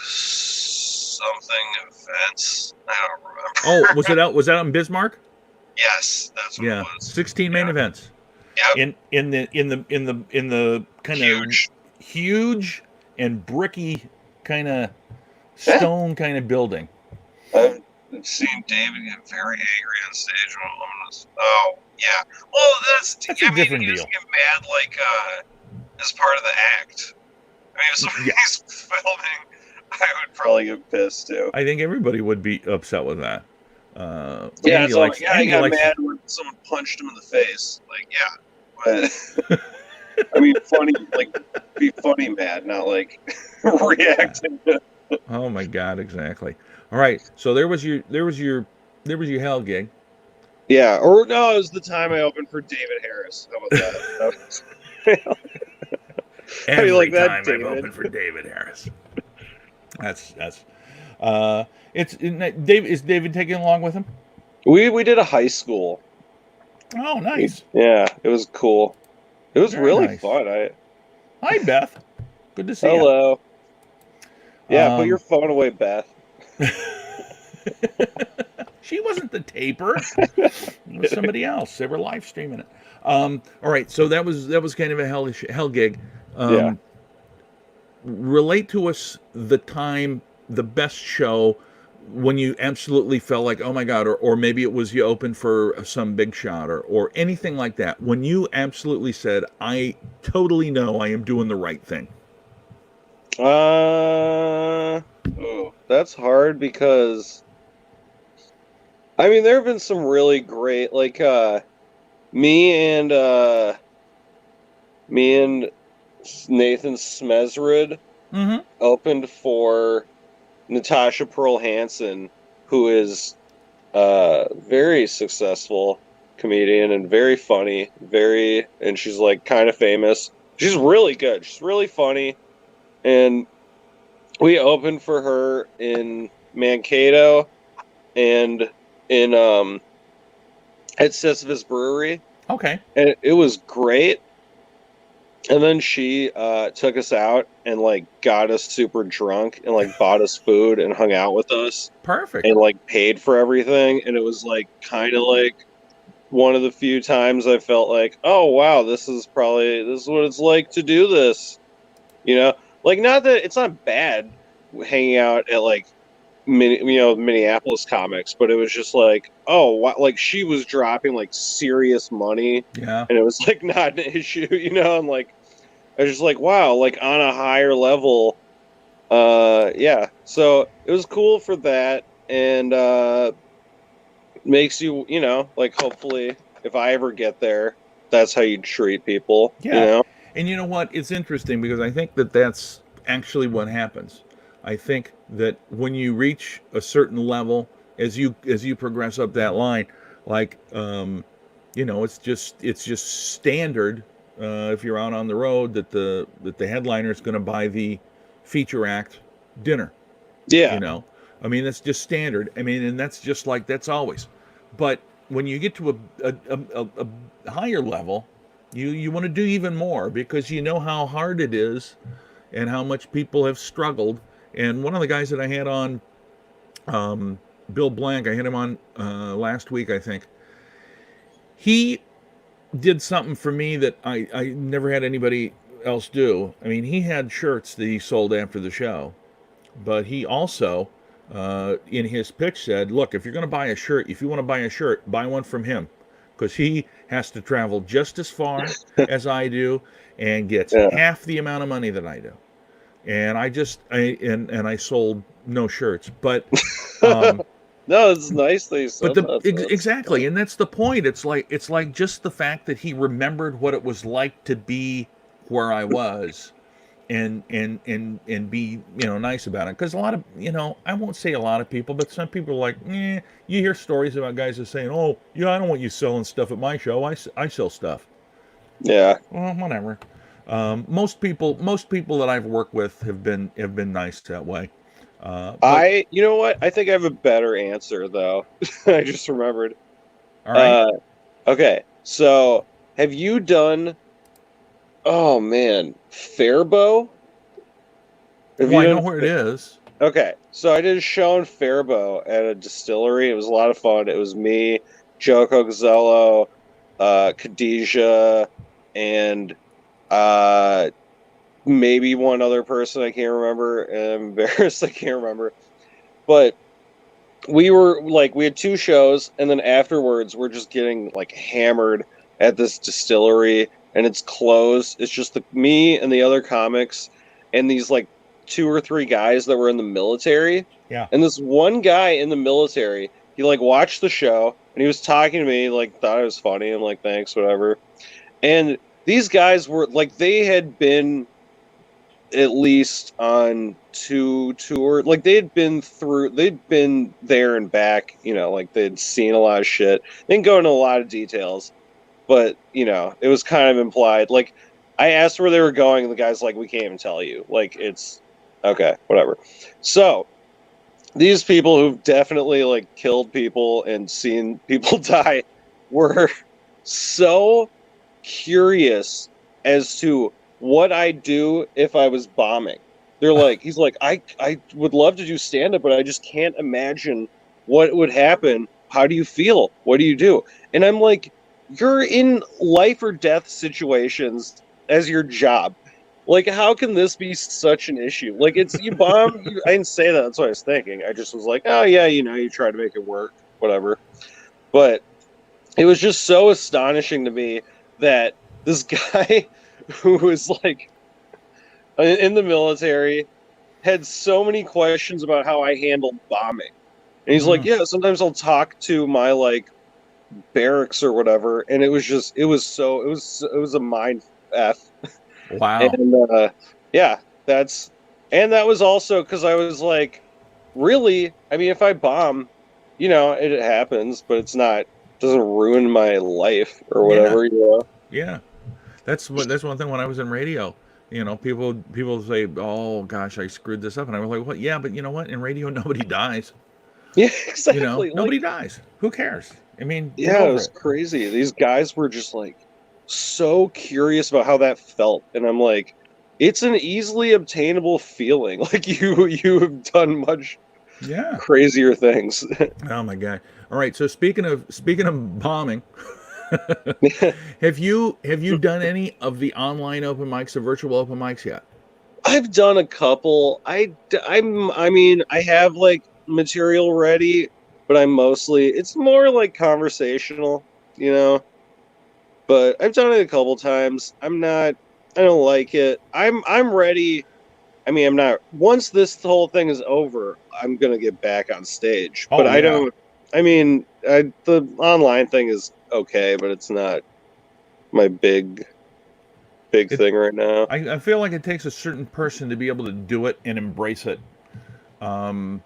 Something events. I don't remember. Oh, was that out in Bismarck? Yes, that's what it was. 16 main events. Yep. In the kind of huge and bricky kind of stone kind of building. I've seen David get very angry on stage. Oh yeah. Well, that's a different deal. Get mad like as part of the act. I mean, if somebody's filming, I would probably get pissed too. I think everybody would be upset with that. I got mad when someone punched him in the face. Like, yeah. But, I mean, funny, like, be funny mad, not like reacting. Oh my God, exactly. All right, so there was your hell gig. Yeah, or no, it was the time I opened for David Harris. How about that? Every like that, time David? I've opened for David Harris. That's is David taking along with him? We did a high school. Oh, nice. Yeah, it was cool. It was really fun. Hi, Beth. Good to see you. Hello. Yeah, put your phone away, Beth. She wasn't the taper. It was somebody else. They were live streaming it. All right, so that was kind of a hell gig. Relate to us the best show when you absolutely felt like, oh my God, or maybe it was you opened for some big shot or anything like that. When you absolutely said, I totally know I am doing the right thing. That's hard because I mean there have been some really great like me and Nathan Smezrud opened for Natasha Pearl Hansen, who is very successful comedian and very funny, and she's like kind of famous. She's really good. She's really funny. And we opened for her in Mankato and in at Sisyphus Brewery. Okay. And it was great. And then she took us out and like got us super drunk and like bought us food and hung out with us Perfect. and like paid for everything. And it was like kind of like one of the few times I felt like, oh wow, this is what it's like to do this. You know, like not that it's not bad hanging out at like Minneapolis comics, but it was just like, oh wow, like she was dropping like serious money. Yeah. And it was like not an issue, you know, and like I was just like, wow, like on a higher level. Yeah. So it was cool for that, and makes you, you know, like hopefully if I ever get there, that's how you treat people. Yeah. You know? And you know what? It's interesting because I think that that's actually what happens. I think that when you reach a certain level, as you progress up that line, like you know, it's just standard. If you're out on the road, that the headliner is going to buy the feature act dinner. Yeah. You know, I mean that's just standard. I mean, and that's just like that's always. But when you get to a higher level, you want to do even more because you know how hard it is and how much people have struggled. And one of the guys that I had on, Bill Blank, I had him on last week, I think. He did something for me that I never had anybody else do. I mean, he had shirts that he sold after the show, but he also, in his pitch said, look, if you're going to buy a shirt, if you want to buy a shirt, buy one from him because he has to travel just as far as I do and gets half the amount of money that I do. And I sold no shirts, but no, it's nice that you said that. Exactly, and that's the point. It's like just the fact that he remembered what it was like to be where I was, and be, you know, nice about it. Because a lot of, you know, I won't say a lot of people, but some people are like, you hear stories about guys that are saying, oh yeah, I don't want you selling stuff at my show. I sell stuff. Yeah. Well, whatever. Most people that I've worked with have been nice that way. You know what? I think I have a better answer though. I just remembered. All right. Okay. So, have you done? Oh man, Faribault. I know where it is. Okay, so I did a show in Faribault at a distillery. It was a lot of fun. It was me, Joko Gazzello, Khadijah, and maybe one other person I can't remember. I'm embarrassed I can't remember. But we had two shows, and then afterwards we're just getting like hammered at this distillery, and it's closed. It's just me and the other comics and these like 2 or 3 guys that were in the military. Yeah. And this one guy in the military, he like watched the show and he was talking to me, like thought it was funny. I'm like, thanks, whatever. And these guys were like, they had been at least on 2 tours. Like they'd been there and back, you know, like they'd seen a lot of shit. They didn't go into a lot of details, but you know, it was kind of implied. Like I asked where they were going and the guy's like, we can't even tell you. Like it's okay, whatever. So these people who've definitely like killed people and seen people die were so curious as to what I'd do if I was bombing. They're like, he's like, I would love to do stand-up, but I just can't imagine what would happen. How do you feel? What do you do? And I'm like, you're in life or death situations as your job. Like, how can this be such an issue? Like, it's you bomb. I didn't say that. That's what I was thinking. I just was like, oh yeah, you know, you try to make it work, whatever. But it was just so astonishing to me that this guy who was like in the military had so many questions about how I handled bombing. And he's like, yeah, sometimes I'll talk to my like barracks or whatever. And it was a mind F. Wow. And yeah, that was also because I was like, really, I mean, if I bomb, you know, it happens, but it's not doesn't ruin my life or Yeah, whatever. You know? yeah. That's one thing when I was in radio. You know, people say, "Oh gosh, I screwed this up," and I was like, "What? Yeah, but you know what? In radio, nobody dies. Yeah, You know, exactly. Like, nobody dies. Who cares? I mean, get yeah, it over was it." crazy. These guys were just like so curious about how that felt, and I'm like, it's an easily obtainable feeling. Like you have done much Yeah. crazier things. Oh my god. All right. So speaking of bombing, have you done any of the online open mics, the virtual open mics yet? I've done a couple. I mean, I have like material ready, but it's more like conversational, you know. But I've done it a couple times. I don't like it. I'm ready. I mean, I'm not once this whole thing is over, I'm gonna get back on stage. But Oh I yeah. don't I mean, the online thing is okay, but it's not my big It thing right now. I feel like it takes a certain person to be able to do it and embrace it, um,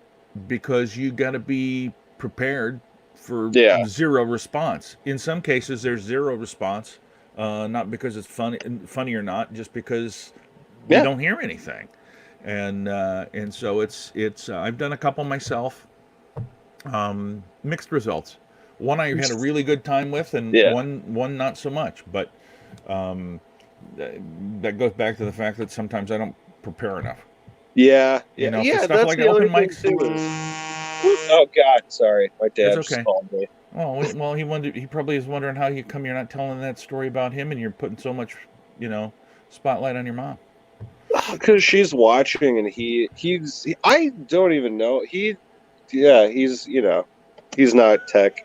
because you got to be prepared for Yeah. zero response. In some cases, there's zero response, not because it's funny or not, just because you Yeah. don't hear anything, and so it's. I've done a couple myself, mixed results. One I had a really good time with, and Yeah. one not so much. But um, that goes back to the fact that sometimes I don't prepare enough. Yeah, You yeah, know, for yeah. stuff That's like the other open thing mics, too. Oh God, sorry, my it's dad just okay. called me. Well, he probably is wondering how you come. You're not telling that story about him, and you're putting so much, you know, spotlight on your mom. Because she's watching, and I don't even know yeah, he's not tech.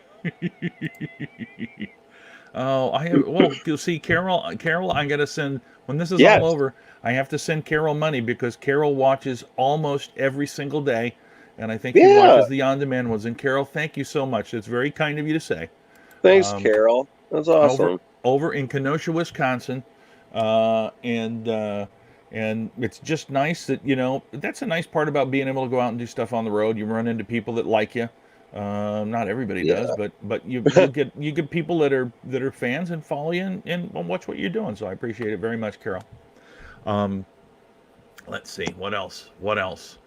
Oh, I have. Well, you'll see, Carol. Carol, I gotta send when this is all Yes, over. I have to send Carol money because Carol watches almost every single day, and I think she yeah. watches the on-demand ones. And Carol, thank you so much. It's very kind of you to say. Thanks, Um, Carol. That's over awesome. over in Kenosha, Wisconsin, uh, and uh, and it's just nice that that's a nice part about being able to go out and do stuff on the road. You run into people that like you. Not everybody does, Yeah. but you get people that are fans and follow you and watch what you're doing. So I appreciate it very much, Carol. Um, let's see what else. What else?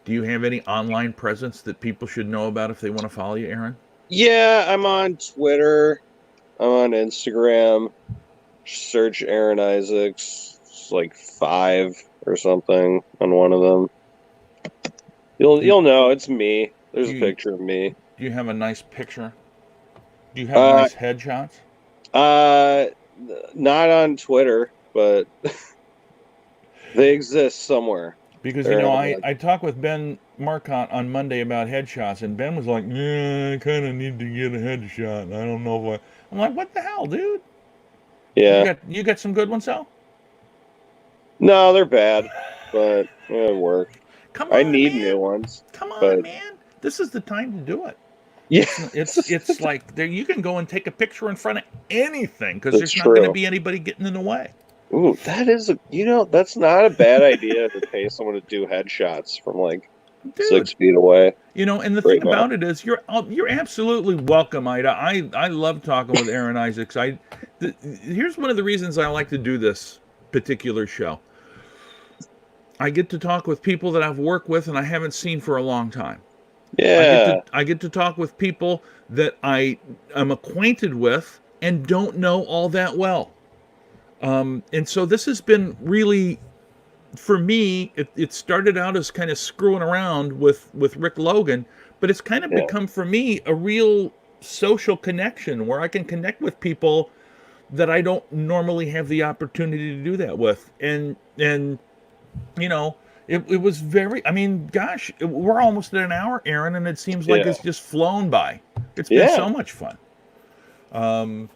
Do you have any online presence that people should know about if they want to follow you, Aaron? Yeah, I'm on Twitter. I'm on Instagram. Search Aaron Isaacs. It's like 5 or something on one of them. Do you, You'll know it's me. do There's a you picture of me. do you have a nice picture? Do you have Uh, nice headshots? uh, not on Twitter, but they exist somewhere. Because They're I talked with Ben Marcotte on Monday about headshots, and Ben was like, "Yeah, I kind of need to get a headshot. I don't know if I." I'm like, "What the hell, dude? You yeah. got you got some good ones, though. No, they're bad, but it work. Come I on, need new man. ones, Come on, but man. This is the time to do it. yeah, It's like there you can go and take a picture in front of anything because that's there's not going to true. be anybody getting in the way. Ooh, that's not a bad idea to pay someone to do headshots from like Dude, 6 feet away. and the thing Great man. about it is you're absolutely welcome, Ida. I love talking with Aaron Isaacs. Here's one of the reasons I like to do this particular show. I get to talk with people that I've worked with and I haven't seen for a long time. Yeah, I get to talk with people that I am acquainted with and don't know all that well. And so this has been really, for me, it started out as kind of screwing around with Rick Logan, but it's kind of yeah, become for me a real social connection where I can connect with people that I don't normally have the opportunity to do that with. And you know, it was very, I mean, gosh, we're almost at an hour, Aaron, and it seems like yeah, it's just flown by. It's been yeah, so much fun. Um,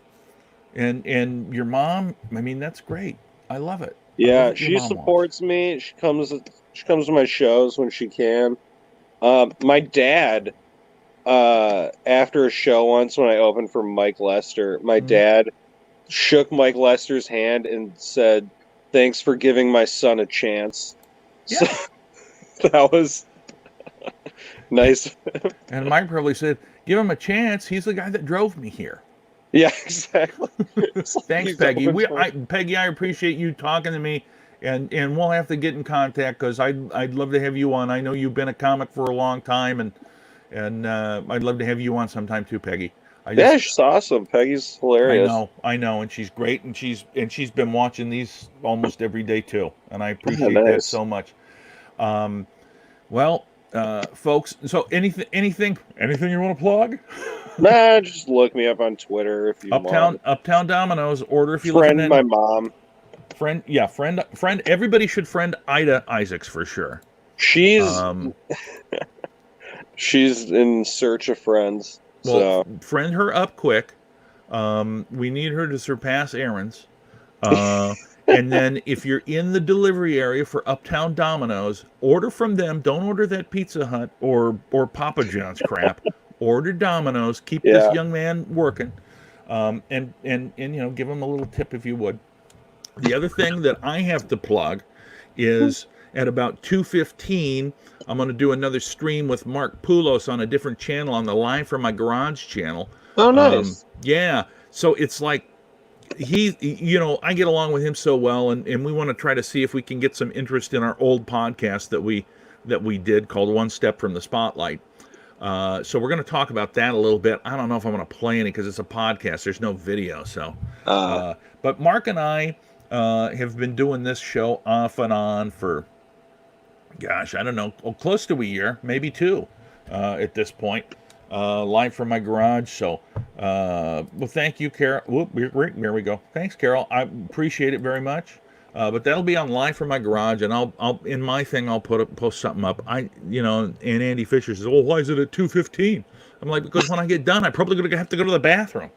and your mom, I mean, that's great. I love it. I love yeah. that your She mom watches. supports me. She comes to my shows when she can. My dad, after a show once when I opened for Mike Lester, my Mhm. dad shook Mike Lester's hand and said, "Thanks for giving my son a chance." So Yeah. that was nice. And Mike probably said, give him a chance. He's the guy that drove me here. Yeah, exactly. It's like Thanks, he's Peggy. open Peggy, I appreciate you talking to me, and we'll have to get in contact because I'd love to have you on. I know you've been a comic for a long time, and I'd love to have you on sometime too, Peggy. Yeah, she's awesome. Peggy's hilarious. I know, and she's great, and she's been watching these almost every day too, and I appreciate nice. that so much. Well, folks, so anything you want to plug? Nah, just look me up on Twitter if you want. Uptown Domino's. Order if you Friend live in my mom. friend. Everybody should friend Ida Isaacs for sure. She's she's in search of friends. Well, So friend her up quick. We need her to surpass Aaron's. And then if you're in the delivery area for Uptown Domino's, order from them. Don't order that Pizza Hut or Papa John's crap. Order Domino's. Keep this young man working. And give him a little tip if you would. The other thing that I have to plug is at about 2:15, I'm going to do another stream with Mark Poulos on a different channel, on the Live from My Garage channel. Oh, nice. Yeah. So it's like I get along with him so well, and we want to try to see if we can get some interest in our old podcast that we did called One Step from the Spotlight. So we're going to talk about that a little bit. I don't know if I'm going to play any because it's a podcast. There's no video. So, but Mark and I have been doing this show off and on for, gosh, I don't know, close to a year, maybe two at this point. Live from my garage. So, well, thank you, Carol. Whoop, there we go. Thanks, Carol. I appreciate it very much. But that'll be on Live from My Garage, and I'll in my thing I'll post something up. And Andy Fisher says, "Oh, why is it at 2:15?" I'm like, because when I get done, I'm probably gonna have to go to the bathroom.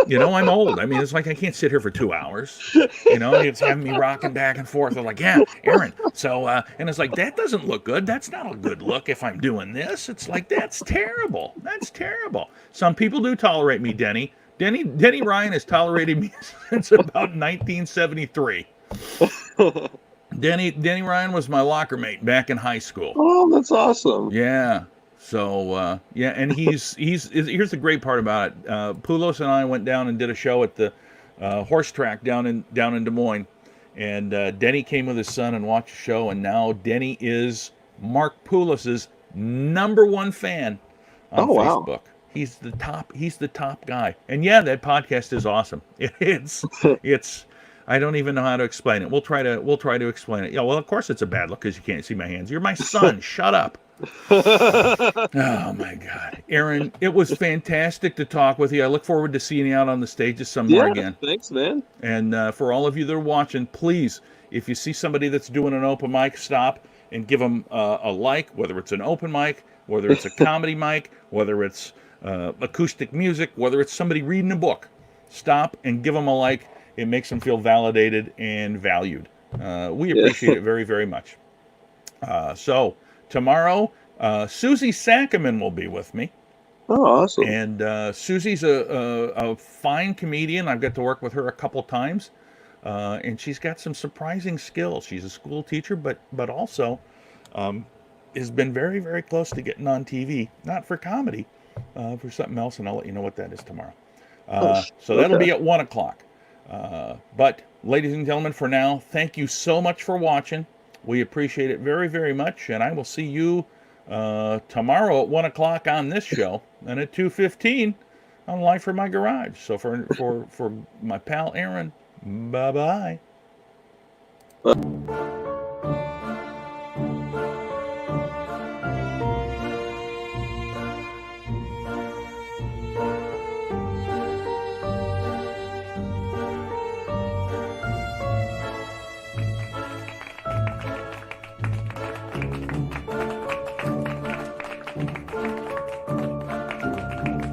I'm old. I mean, it's like I can't sit here for 2 hours. It's having me rocking back and forth. They're like, yeah, Aaron. So, and it's like, that doesn't look good. That's not a good look if I'm doing this. It's like, that's terrible. That's terrible. Some people do tolerate me, Denny. Denny Ryan has tolerated me since about 1973. Denny Ryan was my locker mate back in high school. Oh, that's awesome. Yeah. So and here's the great part about it. Poulos and I went down and did a show at the horse track down in Des Moines, and Denny came with his son and watched the show, and now Denny is Mark Poulos's #1 fan on Facebook. Wow. He's the top guy, and yeah, that podcast is awesome. It's I don't even know how to explain it. We'll try to explain it. Yeah, well, of course it's a bad look because you can't see my hands. You're my son. Shut up. Oh my God, Aaron, it was fantastic to talk with you. I look forward to seeing you out on the stages somewhere again. Thanks, man. And for all of you that are watching, please, if you see somebody that's doing an open mic, stop and give them a like, whether it's an open mic, whether it's a comedy mic, whether it's acoustic music, whether it's somebody reading a book. Stop and give them a like. It makes them feel validated and valued. We appreciate it very, very much. So tomorrow, Susie Sackerman will be with me. Oh, awesome. And Susie's a fine comedian. I've got to work with her a couple times. And she's got some surprising skills. She's a school teacher, but also has been very, very close to getting on TV. Not for comedy, for something else, and I'll let you know what that is tomorrow. So that'll be at 1 o'clock. But, ladies and gentlemen, for now, thank you so much for watching. We appreciate it very, very much, and I will see you tomorrow at 1 o'clock on this show, and at 2:15 on Live from My Garage. So for my pal Aaron, bye-bye.